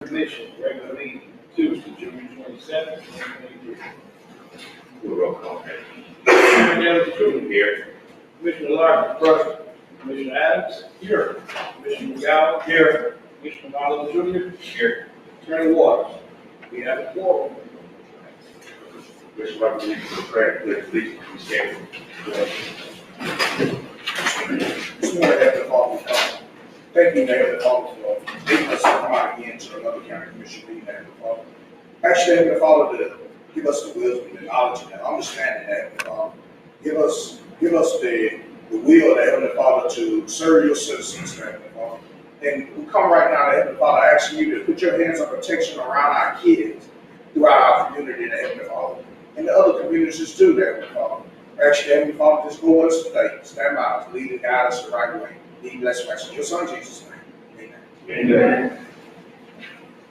Commission, regular meeting, Tuesday, June 27th, 2023. Do a roll call. Commissioner here. Commissioner Larkin, present. Commissioner Adams, here. Commissioner McGowan, here. Commissioner Marlowe Jr., here. Attorney Waters, we have a quorum. Mr. Martin, lead for the prayer, please stand. This morning, Heavenly Father, thank you, Heavenly Father, for making us come out again to another county commission meeting, Heavenly Father. Actually, Heavenly Father, to give us the wisdom, the knowledge, and the understanding, Heavenly Father. Give us the will, Heavenly Father, to serve your citizens, Heavenly Father. And we come right now, Heavenly Father, asking you to put your hands of protection around our kids throughout our community, Heavenly Father, and the other communities too, Heavenly Father. Actually, Heavenly Father, just go with us today. Stand by us, lead and guide us the right way. Be blessed, Master. In your Son, Jesus' name. Amen.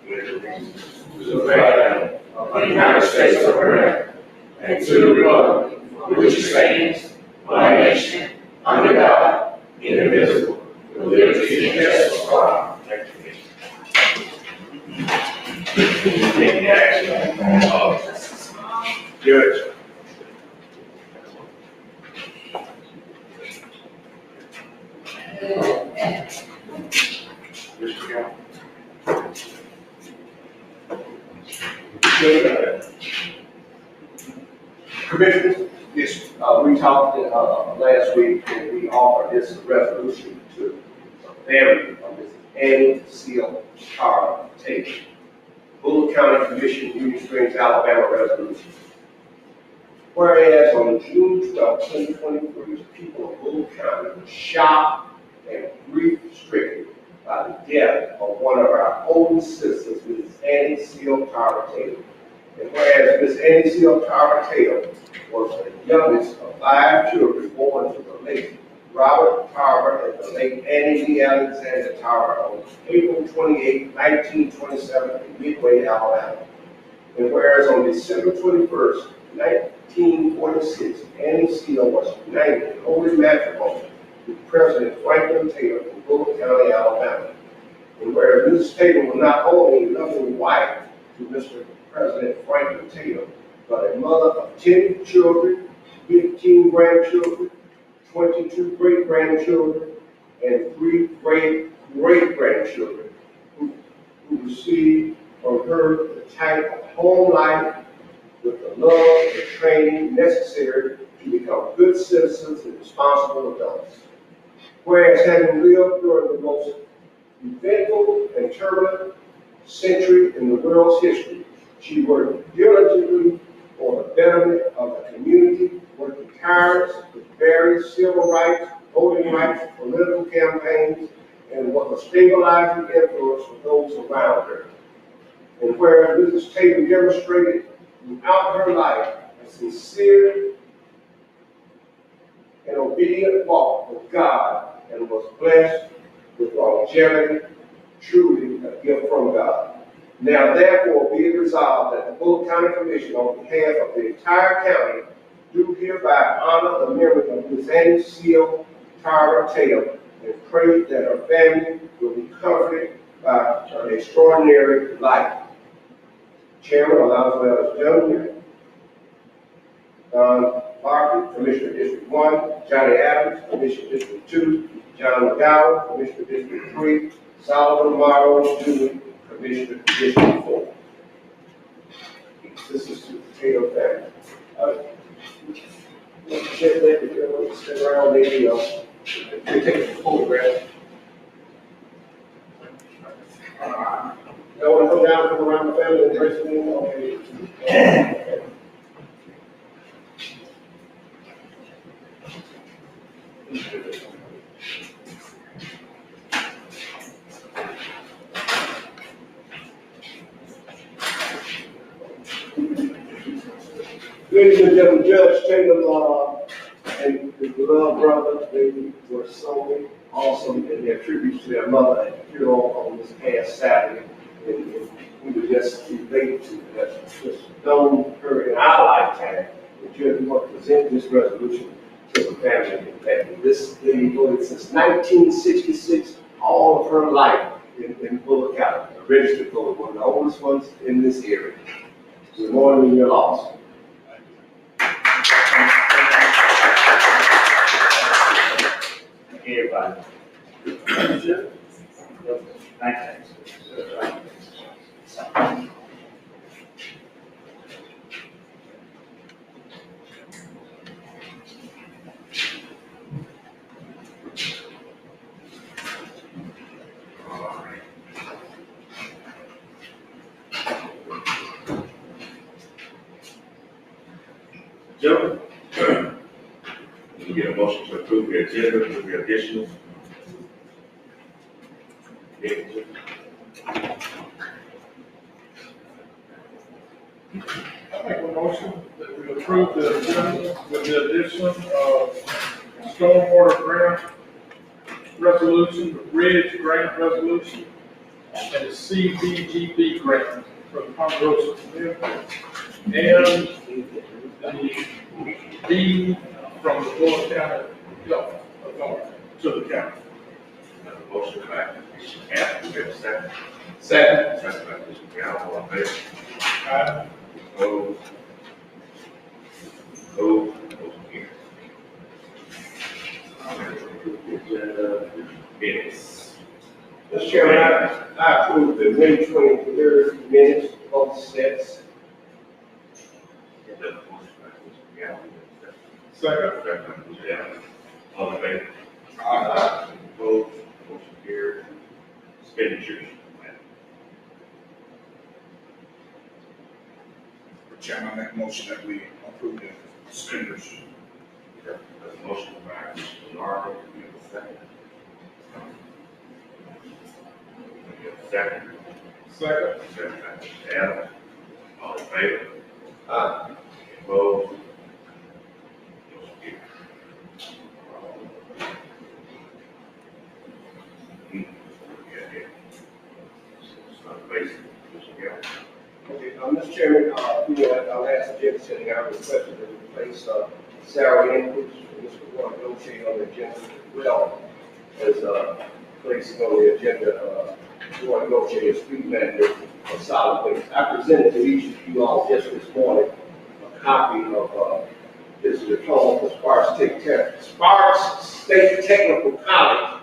Amen. To the flag of the United States of America and to the republic for which it stands, one nation, under God, indivisible, with liberty and justice for all. Taking action of Judge. Commissioners, Yes, we talked last week, and we offered this resolution to the family of Ms. Annie Seal Carr Taylor. Bullock County Commission, Union Springs, Alabama resolution. Whereas on June 12, 2023, the people of Bullock County were shocked and grief-stricken by the death of one of our oldest sisters, Ms. Annie Seal Carr Taylor. And whereas Ms. Annie Seal Carr Taylor was the youngest of 5 children born to the late Robert Tarver and the late Annie Lee Alexander Tarver on April 28, 1927 in Midway, Alabama. And whereas on December 21st, 1946, Annie Seal was united in holy matrimony with President Franklin Taylor in Bullock County, Alabama. And whereas Mrs. Taylor was not only a loving wife to Mr. President Franklin Taylor, but a mother of 10 children, 15 grandchildren, 22 great-grandchildren, and 3 great-great-grandchildren who received from her the type of home life with the love and training necessary to become good citizens and responsible adults. Whereas having lived during the most eventful and turbulent century in the world's history, she worked diligently for the betterment of the community, working tirelessly with various civil rights, voting rights, political campaigns, and was a stabilizing influence for those around her. And whereas Mrs. Taylor demonstrated throughout her life a sincere and obedient walk with God and was blessed with longevity, truly a gift from God. Now, therefore, be it resolved that the Bullock County Commission, on behalf of the entire county, do hereby honor the memory of Ms. Annie Seal Tarver Taylor and pray that her family will be comforted by an extraordinary life. Chairman allows letters Jr. Don Barkley, Commissioner District 1, Johnny Adams, Commissioner District 2, John McGowan, Commissioner District 3, Solomon Morrow Jr., Commissioner District 4. This is to the Taylor family. Check that if you want to sit around, maybe they take a photograph. Y'all want to come down, come around the family and dress me? Okay. Ladies and gentlemen, Judge Taylor and his beloved brother, they were so awesome in their tributes to their mother at the funeral on this past Saturday. And we were just elated to have just known her in our lifetime. And Judge, we want to present this resolution to the family. And this lady voted since 1966, all of her life in Bullock County, a registered voter, one of the oldest ones in this area. Good morning and your loss. Everybody. Thank you. Joe, we get a motion to approve the agenda with the additional. I make a motion that we approve the agenda with the addition of stormwater grant resolution, the bridge grant resolution, and the CDGB grant for the Ponderosa Community, and the deed from the Bullock County Health Authority to the county. Have a motion by Commissioner Campbell, we have a second. Second. Second by Commissioner Brown, all in favor? Aye. Opposed? Motion carries. Minutes. Mr. Chairman, I approve the May 23rd minutes, both sets. Have a motion by Commissioner Brown, we have a second. Second. Second by Commissioner Allen, all in favor? Aye. Opposed? Motion carries. Expenditures. Chairman, I make a motion that we approve the spenders. There's a motion by Commissioner Largo, we have a second. We have a second. Second. Second by Commissioner Allen, all in favor? Aye. Opposed? Motion carries. Okay, Mr. Chairman, at our last agenda setting, I requested that we place salary increase for Mr. Bullock negotiate on the agenda as well as placing on the agenda to negotiate a street manager of solid waste. I presented to each of you all just this morning a copy of this diploma for Sparks State Technical College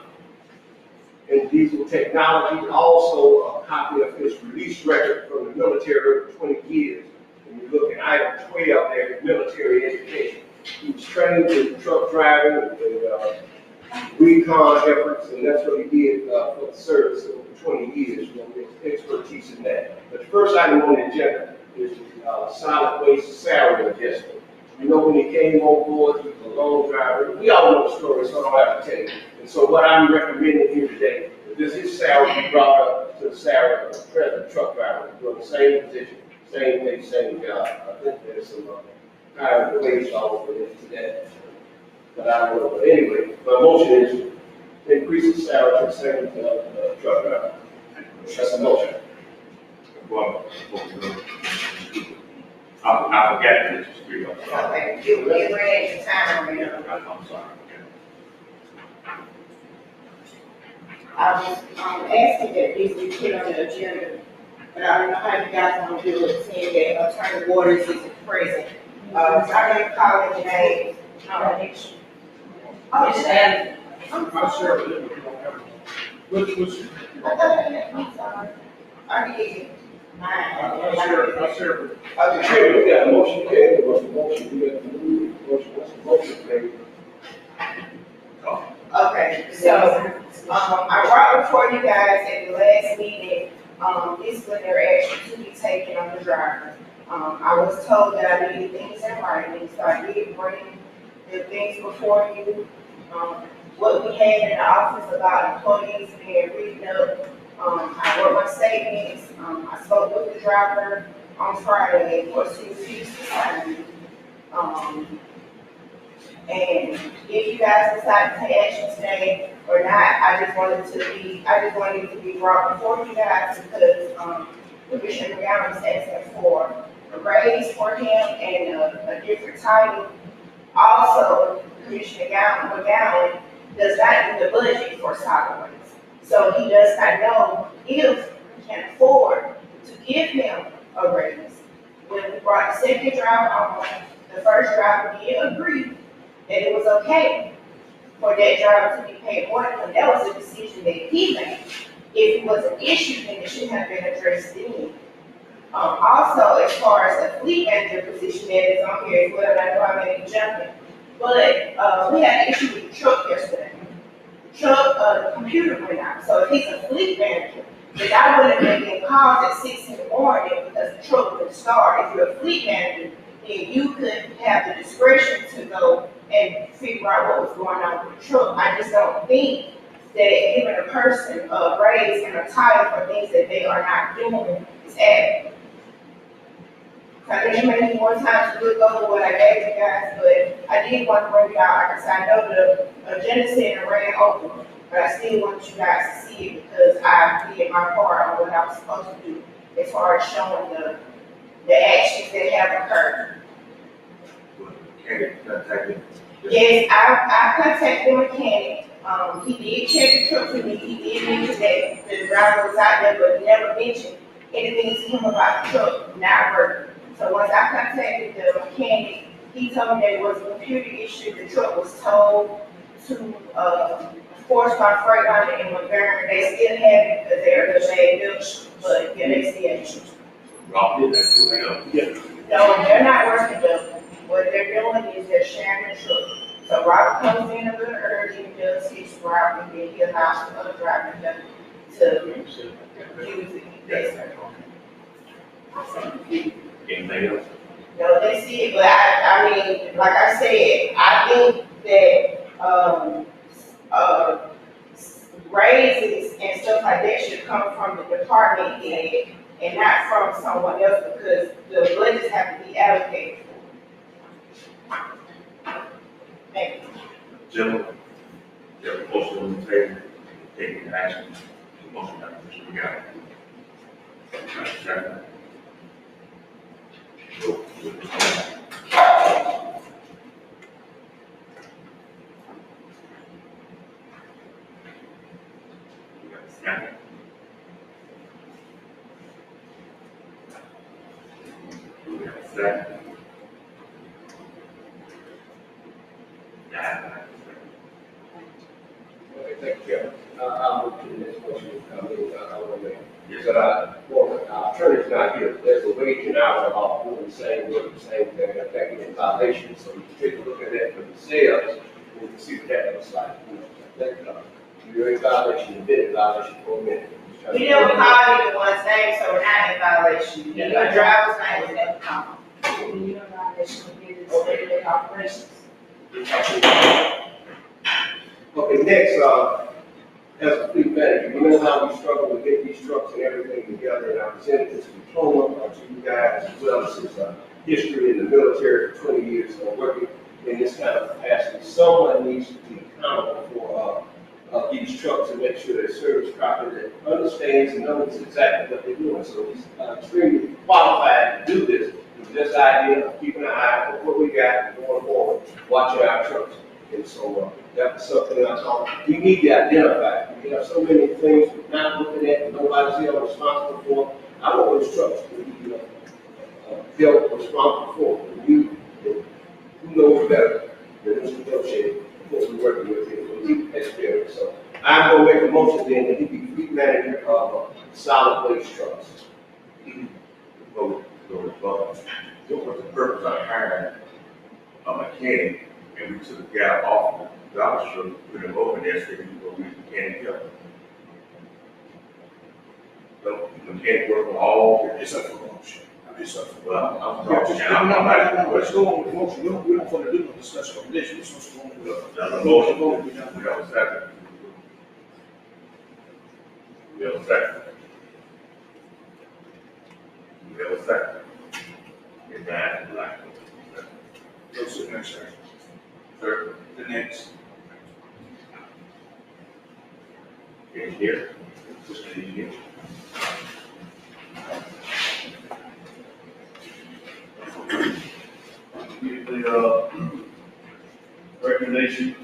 in diesel technology, also a copy of his release record from the military for 20 years. When you look at item 12 there, military education. He was trained in truck driving and recon efforts, and that's what he did for the service over 20 years, his expertise in that. But the first item on the agenda is solid waste salary adjustment. You know, when he came on board, he was a lone driver. We all know the story, so I don't have to tell you. And so what I'm recommending here today is his salary be brought up to the salary of the present truck driver, doing the same position, same pay, same job. I think there's some higher wage laws for this today. But I don't know. But anyway, my motion is to increase his salary to the same truck driver. That's a motion. I forgot that it's three. I'm sorry. Okay, you ran the time around. I'm sorry. I was asking that these be put on the agenda, but I don't know how you guys want to do it, seeing that Attorney Waters is present. So I'm gonna call it names. Oh, just add. I'm sure that we don't have one. Which, I'm sorry. I did mine. I share. Okay, Chairman, we got a motion, okay, what's the motion, we got the motion, what's the motion, baby? Okay, so, I brought before you guys at the last meeting, disciplinary action to be taken on the driver. I was told that I needed things in writing, so I did bring the things before you. What we had in the office about employees being written up. I wrote my statements, I spoke with the driver on Friday, of course, he refused to sign it. And if you guys decide to take action today or not, I just wanted it to be brought before you guys because, Commissioner Brown is asking for a raise for him and a different title. Also, Commissioner McGowan does not do the budget for solid waste. So he does not know if we can afford to give him a raise. When we brought the second driver on, the first driver did agree that it was okay for that driver to be paid more than him. That was a decision that he made. If it was an issue, then it should have been addressed then. Also, as far as the fleet manager position that is on here as well, I know I may be jumping, but, we had an issue with the truck yesterday. The truck, the computer went out, so if he's a fleet manager, then I wouldn't have been calls at 6 in the morning because the truck would start. If you're a fleet manager, then you could have the discretion to go and figure out what was going on with the truck. I just don't think that giving a person a raise and a title for things that they are not doing is adequate. I think it may need more time to look over what I gave you guys, but I did want to bring it out. Like I said, I know the agenda said it ran over, but I still want you guys to see it because I did my part on what I was supposed to do as far as showing the actions that have occurred. Yes, I contacted the mechanic. He did check the truck for me. He did mention that the driver was out there, but never mentioned anything to him about the truck not working. So once I contacted the mechanic, he told me that it was a computer issue. The truck was towed to, Forest Park Freightliner in Montgomery. They still have it because they're the same building, but yeah, they still have it. No, they're not working though. What they're doing is they're sharing the truck. So Robert comes in a little early and does his route, and then he allows the other driver to use it. Yes, sir. Anything else? No, that's it, but I mean, like I said, I think that, raises and stuff like that should come from the department head and not from someone else because the budgets have to be allocated. Thank you. Gentlemen, you have a motion on the table, taking action. The motion by Mr. McGowan. Second. Vote with the motion. We got a second. We got a second. Okay, thank you, Chairman. I'll move to the next motion. I want to make. But our attorney's not here. There's a wage and hour law doing the same work, the same thing, affecting in violation. So you can take a look at that for yourselves and you can see what that looks like. You're in violation, you've been in violation for a minute. We never called anyone's name, so we're not in violation. Your driver's name was never called. You're in violation of business day-to-day operations. Okay, next, as a fleet manager, you know how we struggle to get these trucks and everything together, and I presented this diploma to you guys as well as his history in the military for 20 years working in this kind of capacity. Someone needs to be accountable for these trucks and make sure they're serviced properly, that understands and knows exactly what they're doing. So he's extremely qualified to do this. With this idea of keeping an eye on what we got going forward, watching our trucks. And so that was something I thought we need to identify. We have so many things we're not looking at and nobody's held responsible for. I want those trucks to be held responsible for. Who knows better than Mr. Negotiator, what we're working with here, with deep experience. So I'm going to make a motion then that he be fleet manager of solid waste trucks. Vote. What was the purpose of hiring a mechanic and we took the guy off the garbage truck, put him over there, so he could go use the mechanic help? So the mechanic work on all. It's up for motion. It's up for. Well, I'm Yeah, talking just, now. let's go on with the motion. We don't want to do no discussion on this. We're supposed to go on with Now, the the motion, vote. we have a second. We have a second. We have a second. It's that, like. Go to the next, sir. Sir, The next. in here, just in here. Give the, recommendation.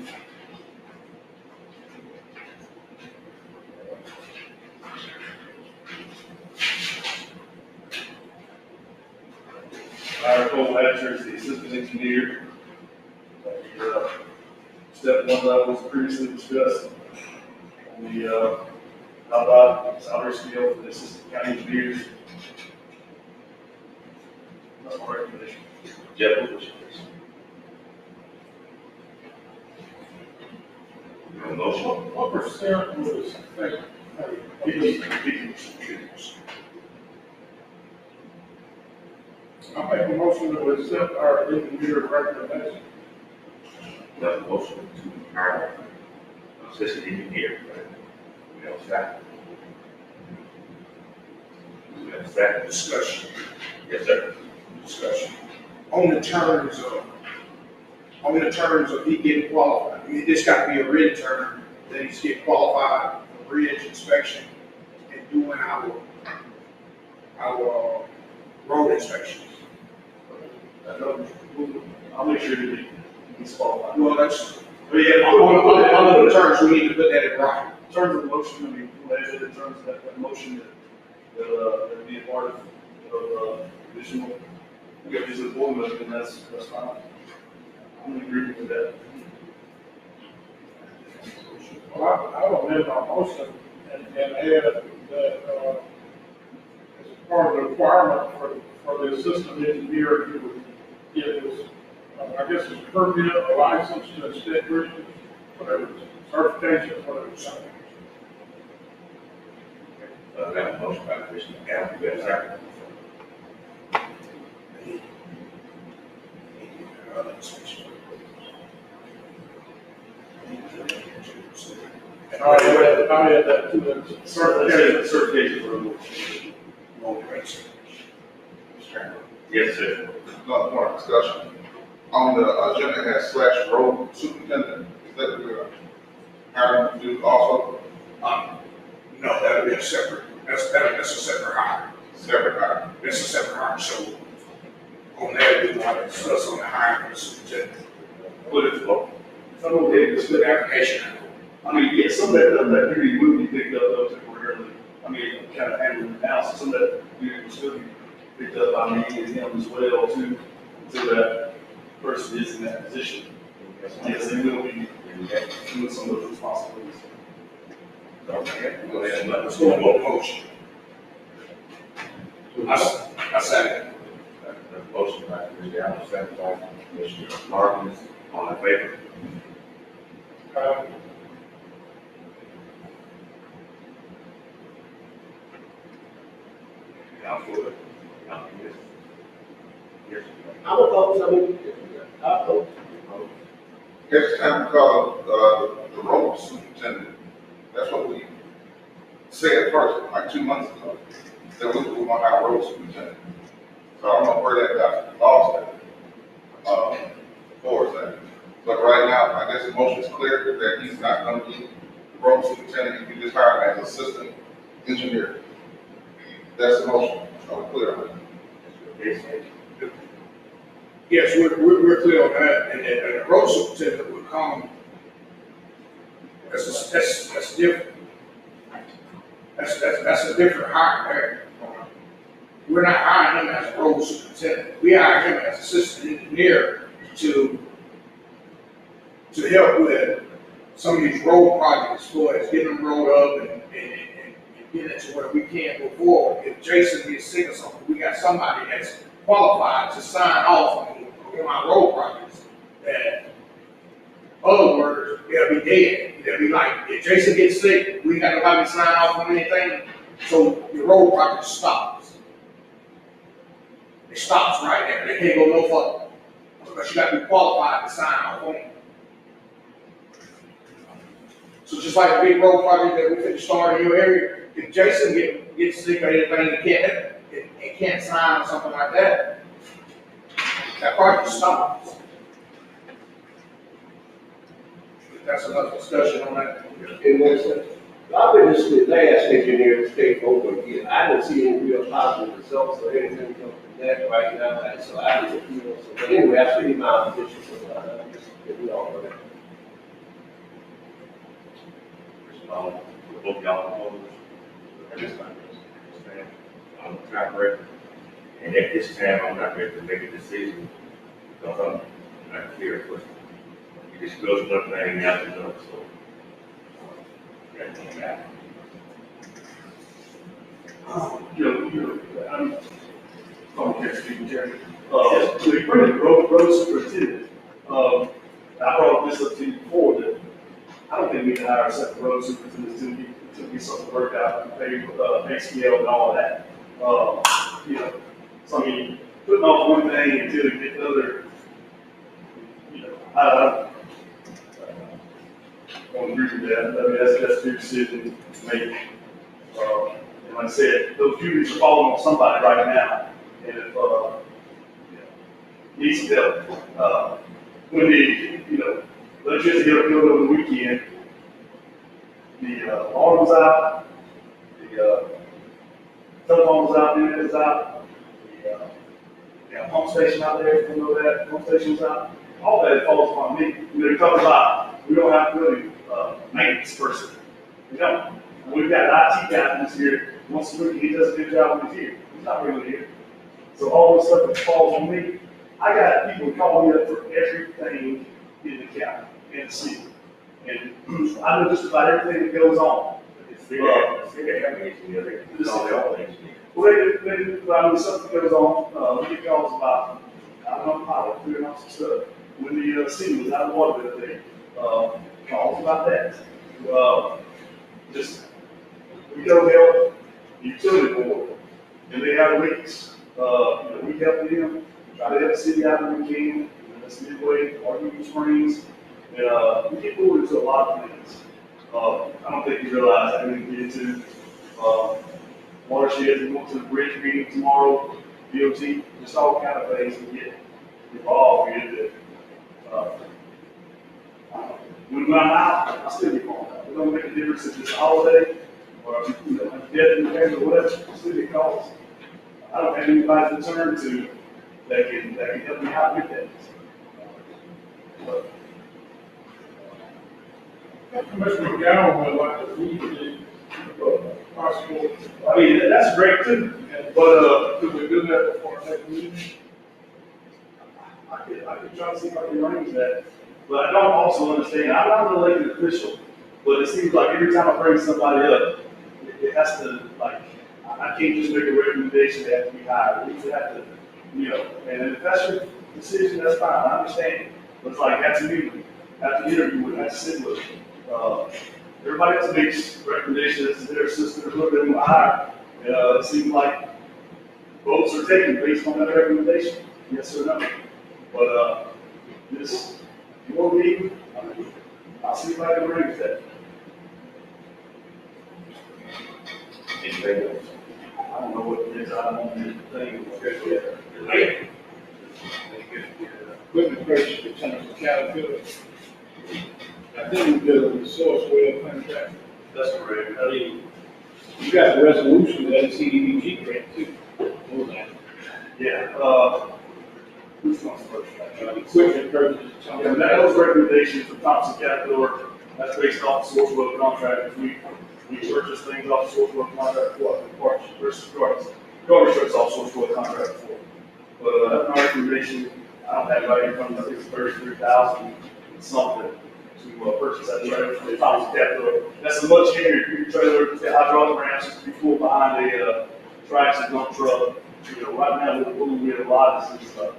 step one levels previously discussed. On the, how about salary scale for the assistant county engineers? That's my recommendation. Jeff, what's your motion? What percent was, I make a motion to accept our engineer recommendation. That motion to hire assistant engineer, right? We have a second. We have a second. Discussion, Yes, sir. discussion. On the terms of he getting qualified. I mean, this got to be a written term that he's getting qualified for bridge inspection and doing our road inspections. I'll make sure that he's qualified. Well, that's, But yeah, on the terms, we need to put that in writing. in terms of the motion, I mean, in terms of that motion that be a part of additional, we got this employment, and that's fine. I'm in agreement with that. Well, I will amend my motion and add that, as part of the requirement for the assistant engineer to get his, I guess his permit, a license to inspect bridges, whatever, certification, whatever it's something. I have a motion by Commissioner Gamble, we have a second. And I add that to the certification. Certification for the Road inspections. Yes, sir. Another point of discussion. On the agenda, it has slash road superintendent. Is that what we're hiring to do also? No, that'll be a separate, that's a separate hire. Separate hire. That's a separate hire, so on that, we want to discuss on the hiring of the superintendent. Put it to Some of It's the, the application. I mean, yeah, some of that duty will be picked up though temporarily. I mean, kind of handling the house, some of that duty will still be picked up by me and him as well too, until that person is in that position. Yes, they will be doing some of those responsibilities. Okay, go ahead and Let's go on with the motion. I second. Motion by Commissioner Gamble, second by Commissioner Martin, all in favor? Council, yes. Yes. I'm opposed, I mean, I oppose. It's time to call the road superintendent. That's what we said first, like 2 months ago, that we were going to hire a road superintendent. So I don't know where that got lost at, for that. But right now, I guess the motion is clear that he's not going to be the road superintendent, he can just hire him as assistant engineer. That's the motion, so we're clear on it. Yes, we're clear on that, and the road superintendent will come. That's different. That's a different hire there. We're not hiring him as a road superintendent. We hire him as assistant engineer to help with some of these road projects, for us, getting them rolled up and getting it to where we can go forward. If Jason gets sick or something, we got somebody that's qualified to sign off on our road projects. That, other words, they'll be dead. They'll be like, if Jason gets sick, we got nobody to sign off on anything, so the road project stops. It stops right there. They can't go no further. Because you got to be qualified to sign off on it. So just like the big road project that we finna start in your area, if Jason gets sick or anything, he can't sign or something like that, that project stops. That's enough discussion on that. And listen, I've been the last engineer to stay over here. I didn't see any real positive results or anything from that right now, and so I didn't feel so. But anyway, I see my position, so just get me all of that. Both y'all opposed? I'm a tiebreaker. And at this time, I'm not ready to make a decision because I'm not clear what's You discussed nothing after that, so. Yeah. Okay, Stephen Chairman. So you bring the road superintendent. I brought this up to you before that I don't think we can hire a second road superintendent to be something worked out and pay scale and all that. So I mean, putting off one thing until you get another, I don't agree with that. I mean, that's your decision to make. And like I said, those duties are falling on somebody right now. And if, needs some help. When the, electricity got built over the weekend, the alarm was out, the telephone was out, the internet was out, the pump station out there, you know that, pump station was out. All that falls upon me. They talk about, we don't have really maintenance person. We don't. We've got an IT guy who's here, once a week, he does a good job when he's here. He's not really here. So all this stuff that falls on me, I got people calling me up for everything in the county, in the city. And I know just about everything that goes on. They have an engineer, they all their own engineer. Well, I mean, something goes on, we get calls about, I don't know, pilot, doing all some stuff. When the city was out of water the other day, calls about that. Just, we go help the utility board, and they have leaks. We help them, try to help the city out when we can, that's Midway, Argument Springs, and we get pulled into a lot of things. I don't think you realize I didn't get into watershed, we went to the bridge meeting tomorrow, DOT, just all kind of things we get involved with that. When I'm out, I still get called out. It don't make a difference if it's a holiday or if it's, death in the family or whatever, I still get calls. I don't have anybody to turn to that can help me out with that. Commissioner McGowan would like to lead the possible, I mean, that's great too, but, could we do that before next meeting? I could try to see if I can arrange that. But I don't also understand, I'm not an elected official, but it seems like every time I bring somebody up, it has to, like, I can't just make a recommendation that has to be hired. We have to, and if that's your decision, that's fine, I understand. But it's like, after meeting, after interview with, have to sit with, everybody else makes recommendations to their assistant or whoever they want to hire. It seems like votes are taken based on that recommendation, yes or no. But, this, you want me, I'll see if I can arrange that. Anything else? I don't know what it is, I don't know the thing. Equipment purchase for Tennessee Caterpillar. I think we did a resource well contract. That's correct. I mean, You got the resolution of that CDBG grant too. Hold on. yeah, which one's first? Equipment purchase. Yeah, that was recommendation from Thompson Caterpillar, that's based off the source well contract. We purchase things off the source well contract, parts versus cards. Garbage trucks off source well contract before. But, that's my recommendation, I don't have anybody from the 33,000 something to purchase that trailer from the Thompson Caterpillar. That's a much heavier trailer, the hydraulic ramps to be pulled behind a traction dump truck. Right now, what we have a lot is a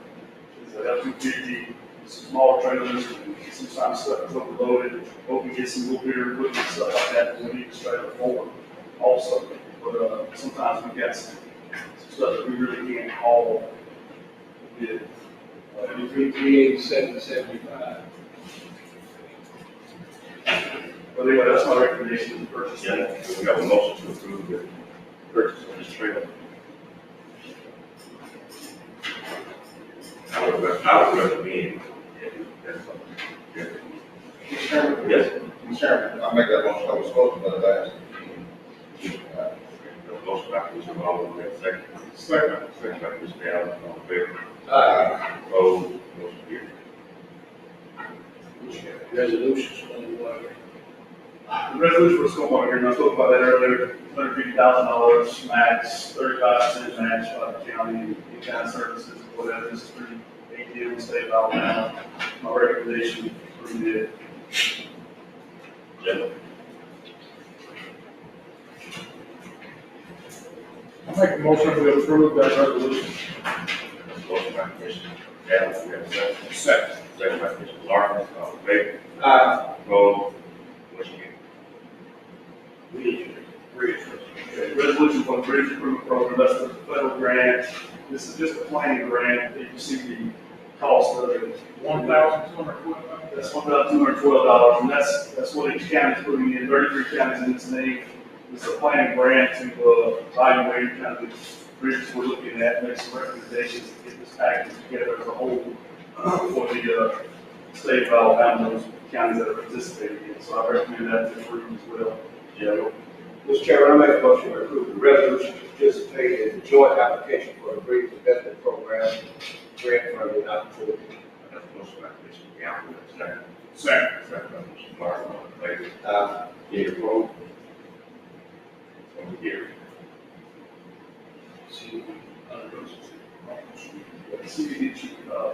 F-250, some smaller trailers, and sometimes stuff is overloaded, or we get some little bigger equipment, stuff like that, we need to trailer forward also. But, sometimes we got some stuff that we really can't haul with. Between 387 and 75. But anyway, that's my recommendation to purchase Yeah, that. we have a motion to approve the purchase of this trailer. I would recommend. Yes. Mr. Chairman, I make that motion, I was supposed to, but last. The motion by Commissioner Marlowe, we have a second. Second. Second by Commissioner Allen, all in favor? Aye. Opposed, motion carried. Resolutions on the water. The resolution for stormwater here, and I spoke about that earlier, $150,000 max, 35% match by the county, any kind of services, whatever, this is through ATM, state of Alabama. My recommendation for we did. Gentlemen, I make a motion to approve that resolution. motion by Commissioner Adams, we have a second. Second. Second by Commissioner Larkin, all in favor? Aye. Opposed? Motion carries. Bridge. Okay, resolution for the bridge improvement program, that's the federal grant. This is just a planning grant, you can see the cost of it. $1,200. That's $1,212, and that's what each county is putting in, 33 counties in its name. It's a planning grant to evaluate kind of the bridges we're looking at, make some recommendations, to get this package together as a whole for the state of Alabama, those counties that are participating in. So I recommend that to approve as well. Gentlemen, Mr. Chairman, I make a motion to approve the resolution to participate in the joint application for the Bridge Investment Program grant funding opportunity. that's a motion by Commissioner Galvin, second. Second. Second by Commissioner Larkin, all in favor? Aye. Any opposed? Motion carries. CDBG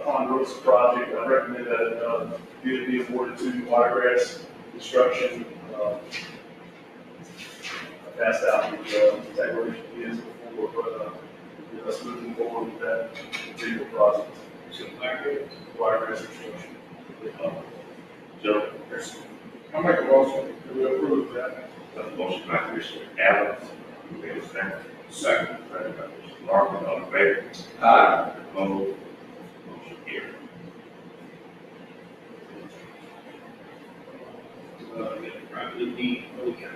Ponderosa project, I recommend that bid be awarded to Watergrass Construction. I passed out the declaration bids before, but us moving forward with that particular project. Watergrass Construction. Gentlemen, I make a motion to approve that. that's a motion by Commissioner Adams, we have a second. Second. Second by Commissioner Larkin, all in favor? Aye. Opposed? Motion carries. Probably need, we can.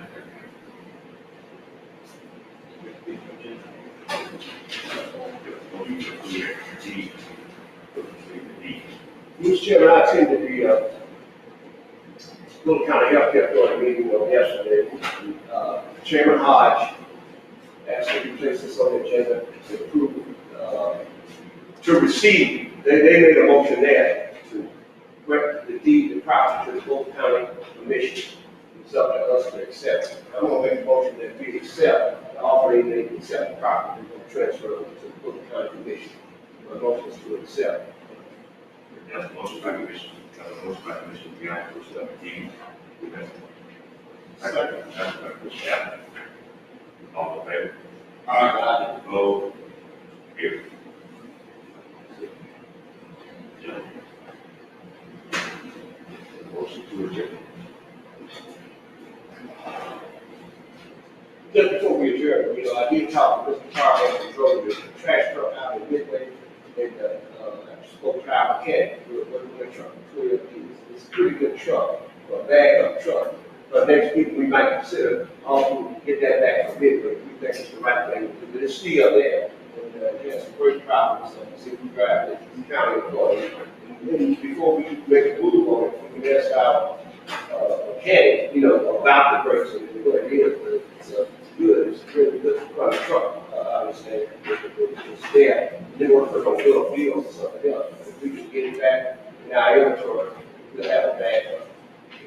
Motion to approve D. D. Mr. Chairman, I attended the Bullock County Healthcare Authority meeting yesterday. Chairman Hodge asked me to place this on the agenda to approve, to receive, they made a motion there to grant the deed of property to the Bullock County Commission. It's up to us to accept. I'm gonna make a motion that we accept, the offering, they accept the property, we're gonna transfer it to the Bullock County Commission. My motion is to accept. That's a motion by Commissioner, Galvin, to accept D. Second by Commissioner Adams. All in favor? Aye. Opposed? Carries. Gentlemen. Motion to adjourn. Just before we adjourn, I did talk to Mr. Carter and drove the trash truck out of Midway, and, spoke to our mechanic, with a truck, it's a pretty good truck, a bag up truck. But next week, we might consider, also get that back from Midway, we think it's the right thing, but it's still there. And, it has some great problems, so see if we drive it, we county employees. And then before we make a move on it, we can ask our, mechanic, about the brakes, and what it is, but it's good, it's a really good front truck, I understand, it's there. Then we're going to build fields or something else, if we can get it back in our inventory, we'll have it back.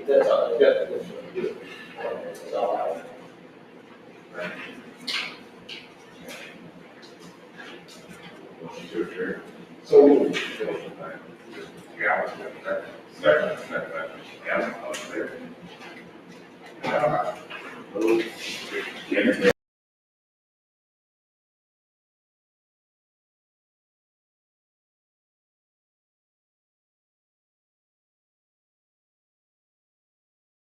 That's all, that's what we do. That's all I want. Motion to adjourn. So, Motion by Commissioner Galvin, second by Commissioner Adams, all in favor? Opposed? Carries.